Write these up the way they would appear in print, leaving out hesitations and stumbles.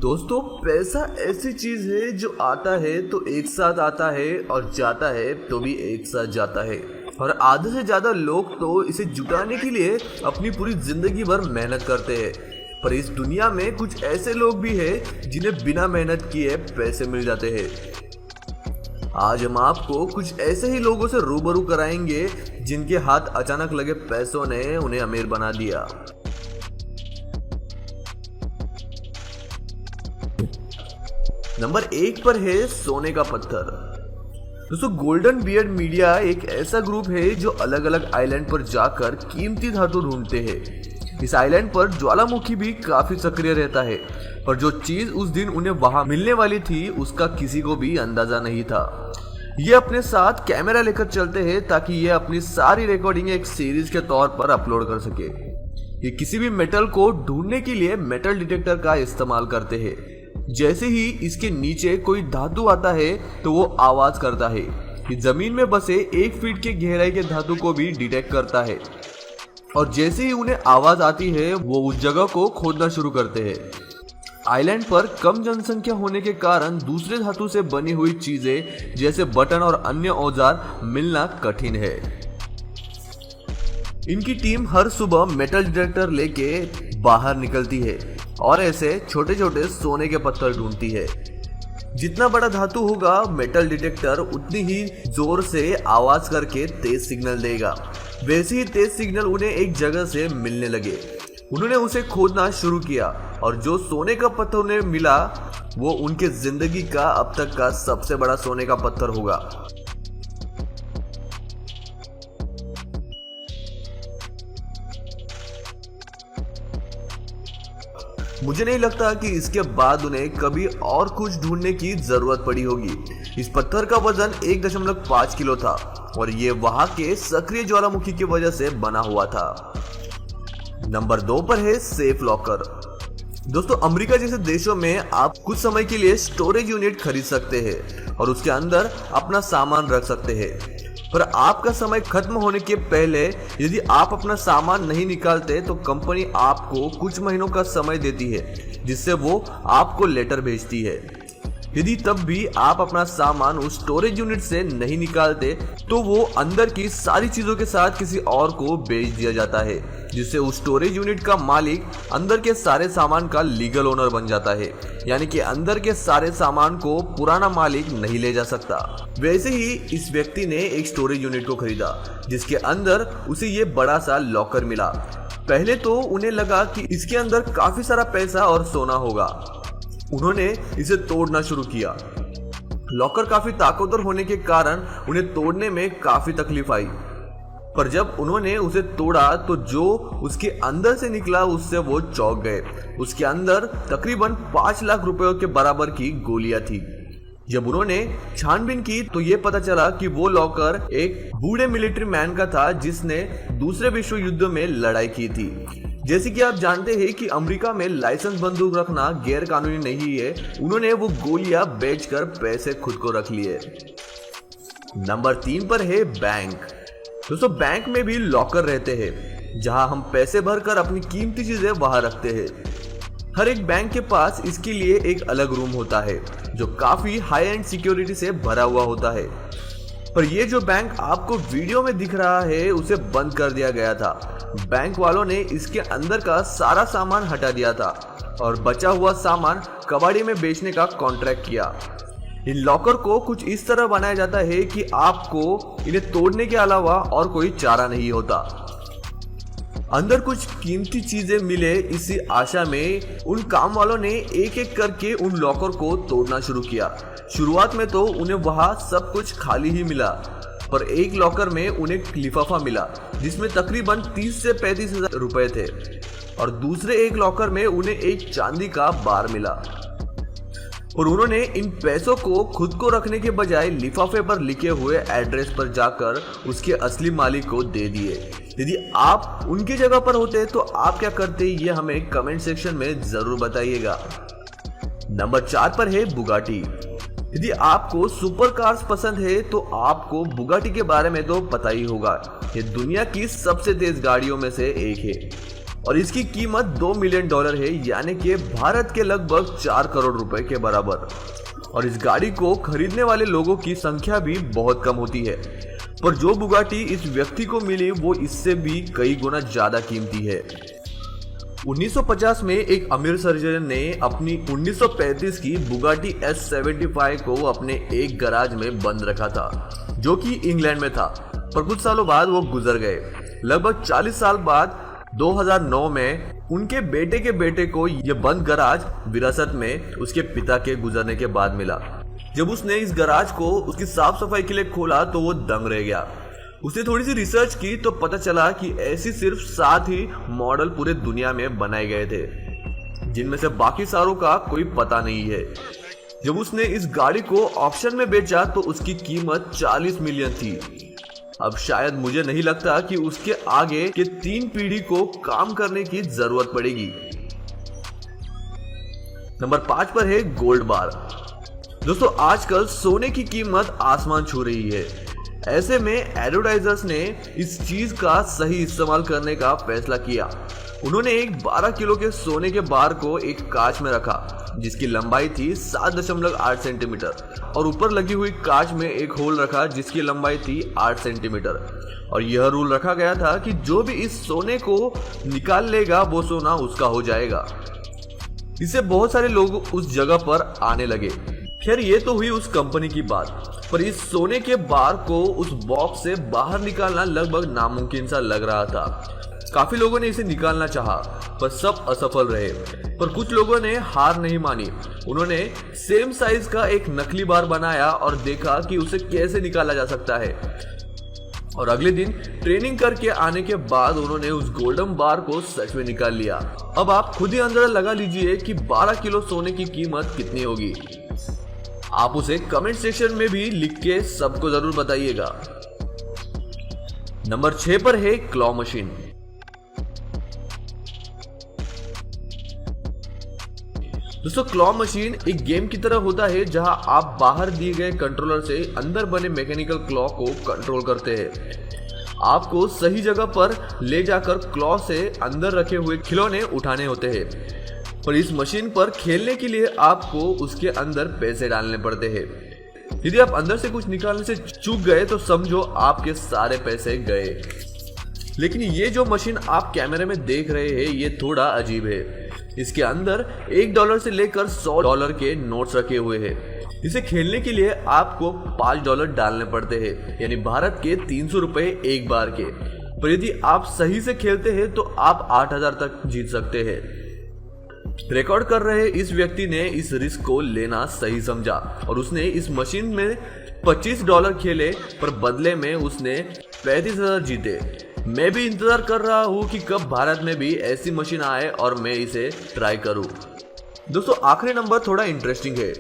दोस्तों, पैसा ऐसी चीज है जो आता है तो एक साथ आता है और जाता है तो भी एक साथ जाता है। और आधे से ज्यादा लोग तो इसे जुटाने के लिए अपनी पूरी जिंदगी भर मेहनत करते हैं। पर इस दुनिया में कुछ ऐसे लोग भी हैं जिन्हें बिना मेहनत किए पैसे मिल जाते हैं। आज हम आपको कुछ ऐसे ही लोगों से रूबरू कराएंगे जिनके हाथ अचानक लगे पैसों ने उन्हें अमीर बना दिया। नंबर 1 पर है सोने का पत्थर। दोस्तों, गोल्डन बियर्ड मीडिया एक ऐसा ग्रुप है जो अलग अलग आइलैंड पर जाकर कीमती धातु ढूंढते हैं। इस आइलैंड पर ज्वालामुखी भी काफी सक्रिय रहता है, पर जो चीज उस दिन उन्हें वहां मिलने वाली थी उसका किसी को भी अंदाजा नहीं था। ये अपने साथ कैमरा लेकर चलते हैं ताकि ये अपनी सारी रिकॉर्डिंग एक सीरीज के तौर पर अपलोड कर सके। ये किसी भी मेटल को ढूंढने के लिए मेटल डिटेक्टर का इस्तेमाल करते हैं। जैसे ही इसके नीचे कोई धातु आता है तो वो आवाज करता है। ये जमीन में बसे 1 फीट के गहराई के धातु को भी डिटेक्ट करता है, और जैसे ही उन्हें आवाज आती है वो उस जगह को खोदना शुरू करते हैं। आइलैंड पर कम जनसंख्या होने के कारण दूसरे धातु से बनी हुई चीजें जैसे बटन और अन्य औजार मिलना कठिन है। इनकी टीम हर सुबह मेटल डिटेक्टर लेके बाहर निकलती है और ऐसे छोटे छोटे सोने के पत्थर ढूंढती है। जितना बड़ा धातु होगा, मेटल डिटेक्टर उतनी ही जोर से आवाज करके तेज सिग्नल देगा। वैसे ही तेज सिग्नल उन्हें एक जगह से मिलने लगे। उन्होंने उसे खोदना शुरू किया और जो सोने का पत्थर उन्हें मिला वो उनके जिंदगी का अब तक का सबसे बड़ा सोने का पत्थर होगा। मुझे नहीं लगता कि इसके बाद उन्हें कभी और कुछ ढूंढने की जरूरत पड़ी होगी। इस पत्थर का वजन 1.5 किलो था और ये वहां के सक्रिय ज्वालामुखी की वजह से बना हुआ था। नंबर 2 पर है सेफ लॉकर। दोस्तों, अमेरिका जैसे देशों में आप कुछ समय के लिए स्टोरेज यूनिट खरीद सकते हैं और उसके अंदर अपना सामान रख सकते हैं। पर आपका समय खत्म होने के पहले यदि आप अपना सामान नहीं निकालते तो कंपनी आपको कुछ महीनों का समय देती है, जिससे वो आपको लेटर भेजती है। यदि तब भी आप अपना सामान उस स्टोरेज यूनिट से नहीं निकालते तो वो अंदर की सारी चीजों के साथ किसी और को बेच दिया जाता है, जिससे उस स्टोरेज यूनिट का मालिक अंदर के सारे सामान का लीगल ओनर बन जाता है। यानी कि अंदर के सारे सामान को पुराना मालिक नहीं ले जा सकता। वैसे ही इस व्यक्ति ने एक स्टोरेज यूनिट को खरीदा जिसके अंदर उसे ये बड़ा सा लॉकर मिला। पहले तो उन्हें लगा कि इसके अंदर काफी सारा पैसा और सोना होगा। उन्होंने इसे तोड़ना शुरू किया। लॉकर काफी ताकतवर होने के कारण उन्हें तोड़ने में काफी तकलीफ आई, पर जब उन्होंने उसे तोड़ा तो जो उसके अंदर से निकला उससे वो चौंक गए। उसके अंदर तकरीबन 5 लाख रुपयों के बराबर की गोलियां थी। जब उन्होंने छानबीन की तो ये पता चला कि वो लॉकर एक बूढ़े मिलिट्री मैन का था जिसने दूसरे विश्व युद्ध में लड़ाई की थी। जैसे कि आप जानते हैं कि अमेरिका में लाइसेंस बंदूक रखना गैर कानूनी नहीं है, उन्होंने वो गोलियां बेचकर पैसे खुद को रख लिए। नंबर 3 पर है बैंक। दोस्तों, बैंक में भी लॉकर रहते हैं जहां हम पैसे भरकर अपनी कीमती चीजें वहां रखते हैं। हर एक बैंक के पास इसके लिए एक अलग रूम होता है जो काफी हाई एंड सिक्योरिटी से भरा हुआ होता है। पर ये जो बैंक आपको वीडियो में दिख रहा है उसे बंद कर दिया गया था। बैंक वालों ने इसके अंदर का सारा सामान हटा दिया था और बचा हुआ सामान कबाड़ी में बेचने का कॉन्ट्रैक्ट किया। इन लॉकर को कुछ इस तरह बनाया जाता है कि आपको इन्हें तोड़ने के अलावा और कोई चारा नहीं होता। अंदर कुछ कीमती चीजें मिले इसी आशा में उन काम वालों ने एक एक करके उन लॉकर को तोड़ना शुरू किया। शुरुआत में तो उन्हें वहां सब कुछ खाली ही मिला, पर एक लॉकर में उन्हें एक लिफाफा मिला जिसमें तकरीबन 30 से 35 हजार रुपए थे, और दूसरे एक लॉकर में उन्हें एक चांदी का बार मिला। और उन्होंने इन पैसों को खुद को रखने के बजाय लिफाफे पर लिखे हुए एड्रेस पर जाकर उसके असली मालिक को दे दिए। यदि आप उनकी जगह पर होते तो आप क्या करते, ये हमें कमेंट सेक्शन में जरूर बताइएगा। नंबर 4 पर है बुगाटी। यदि आपको सुपर कार्स पसंद है तो आपको बुगाटी के बारे में तो पता ही होगा। ये दुनिया की सबसे तेज गाड़ियों में से एक है। और इसकी कीमत $2 मिलियन है, यानी कि भारत के लगभग 4 करोड़ रुपए के बराबर। और इस गाड़ी को खरीदने वाले लोगों की संख्या भी बहुत कम होती है, पर जो बुगाटी इस व्यक्ति को मिली वो इससे भी कई गुना ज्यादा कीमती है। 1950 में एक अमीर सर्जन ने अपनी 1935 की बुगाटी S75 को अपने एक गैराज में बंद रखा था, जो कि इंग्लैंड में था, पर कुछ सालों बाद वो गुजर गए। लगभग 40 साल बाद 2009 में उनके बेटे के बेटे को यह बंद गैराज विरासत में उसके पिता के गुजरने के बाद मिला। जब उसने इस गैराज को उसकी साफ सफाई के लिए खोला तो वो दंग रह गया। उसने थोड़ी सी रिसर्च की तो पता चला कि ऐसी सिर्फ 7 ही मॉडल पूरे दुनिया में बनाए गए थे, जिनमें से बाकी सारों का कोई पता नहीं है। जब उसने इस गाड़ी को ऑक्शन में बेचा तो उसकी कीमत 40 मिलियन थी। अब शायद मुझे नहीं लगता कि उसके आगे के 3 पीढ़ी को काम करने की जरूरत पड़ेगी। नंबर 5 पर है गोल्ड बार। दोस्तों, आजकल सोने की कीमत आसमान छू रही है। ऐसे में एडवर्टाइजर्स ने इस चीज का सही इस्तेमाल करने का फैसला किया। उन्होंने एक 12 किलो के सोने के बार को एक कांच में रखा, जिसकी लंबाई थी 7.8 सेंटीमीटर, और ऊपर लगी हुई कांच में एक होल रखा जिसकी लंबाई थी 8 सेंटीमीटर। और यह रूल रखा गया था कि जो भी इस सोने को निकाल लेगा वो सोना उसका हो जाएगा। इससे बहुत सारे लोग उस जगह पर आने लगे। खैर, ये तो हुई उस कंपनी की बात, पर इस सोने के बार को उस बॉक्स से बाहर निकालना लगभग नामुमकिन सा लग रहा था। काफी लोगों ने इसे निकालना चाहा, पर सब असफल रहे। पर कुछ लोगों ने हार नहीं मानी। उन्होंने सेम साइज का एक नकली बार बनाया और देखा कि उसे कैसे निकाला जा सकता है। और अगले दिन ट्रेनिंग करके आने के बाद उन्होंने उस गोल्डन बार को सच में निकाल लिया। अब आप खुद ही अंदाजा लगा लीजिए कि 12 किलो सोने की कीमत कितनी होगी। आप उसे कमेंट सेक्शन में भी लिख के सबको जरूर बताइएगा। नंबर 6 पर है क्लॉ मशीन। दोस्तों, क्लॉ मशीन एक गेम की तरह होता है जहां आप बाहर दिए गए कंट्रोलर से अंदर बने मैकेनिकल क्लॉ को कंट्रोल करते हैं। आपको सही जगह पर ले जाकर क्लॉ से अंदर रखे हुए खिलौने उठाने होते हैं। पर इस मशीन पर खेलने के लिए आपको उसके अंदर पैसे डालने पड़ते हैं। यदि आप अंदर से कुछ निकालने से चूक गए तो समझो आपके सारे पैसे गए। लेकिन ये जो मशीन आप कैमरे में देख रहे हैं ये थोड़ा अजीब है। इसके अंदर $1 से लेकर $100 के नोट्स रखे हुए हैं। इसे खेलने के लिए आपको $5 डालने पड़ते हैं, यानी भारत के 300 रुपए एक बार के। पर यदि आप सही से खेलते हैं तो आप 8,000 तक जीत सकते हैं। रिकॉर्ड कर रहे इस व्यक्ति ने इस रिस्क को लेना सही समझा और उसने इस मशीन में $25 खेले, पर बदले में उसने 35,000 जीते। मैं भी इंतजार कर रहा हूँ कि कब भारत में भी ऐसी मशीन आए और मैं इसे ट्राई करूँ। दोस्तों, आखिरी नंबर थोड़ा इंटरेस्टिंग है।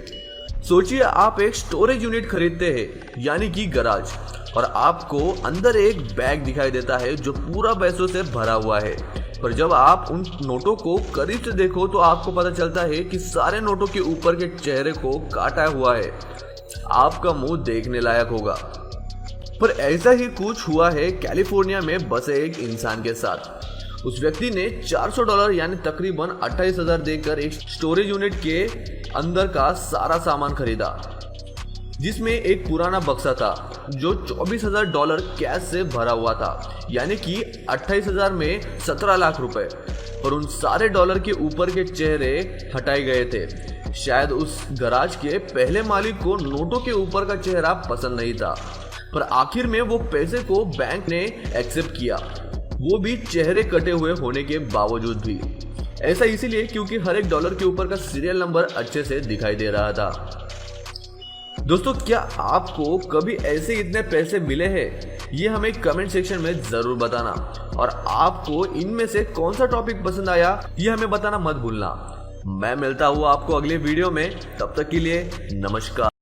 सोचिए आप एक स्टोरेज यूनिट खरीदते हैं, यानी कि गैराज, और आपको अंदर एक बैग दिखाई देता है जो पूरा पैसों से भरा हुआ है। पर जब आप उन नोटों को करीब से देखो तो आपको पता चलता है कि सारे नोटों के ऊपर के चेहरे को काटा हुआ है। आपका मुंह देखने लायक होगा। पर ऐसा ही कुछ हुआ है कैलिफोर्निया में बसे एक इंसान के साथ। उस व्यक्ति ने $400 यानी तकरीबन 28,000 देकर एक स्टोरेज यूनिट के अंदर का सारा सामान खरीदा, जिसमें एक पुराना बक्सा था जो $24,000 कैश से भरा हुआ था, यानी कि 28,000 में 17 लाख रुपए। और उन सारे डॉलर के ऊपर के चेहरे हटाए गए थे। शायद उस गैराज के पहले मालिक को नोटों के ऊपर का चेहरा पसंद नहीं था, पर आखिर में वो पैसे को बैंक ने एक्सेप्ट किया, वो भी चेहरे कटे हुए होने के बावजूद भी। ऐसा इसीलिए क्योंकि हर एक डॉलर के ऊपर का सीरियल नंबर अच्छे से दिखाई दे रहा था। दोस्तों, क्या आपको कभी ऐसे इतने पैसे मिले हैं? ये हमें कमेंट सेक्शन में जरूर बताना। और आपको इनमें से कौन सा टॉपिक पसंद आया ये हमें बताना मत भूलना। मैं मिलता हूँ आपको अगले वीडियो में, तब तक के लिए नमस्कार।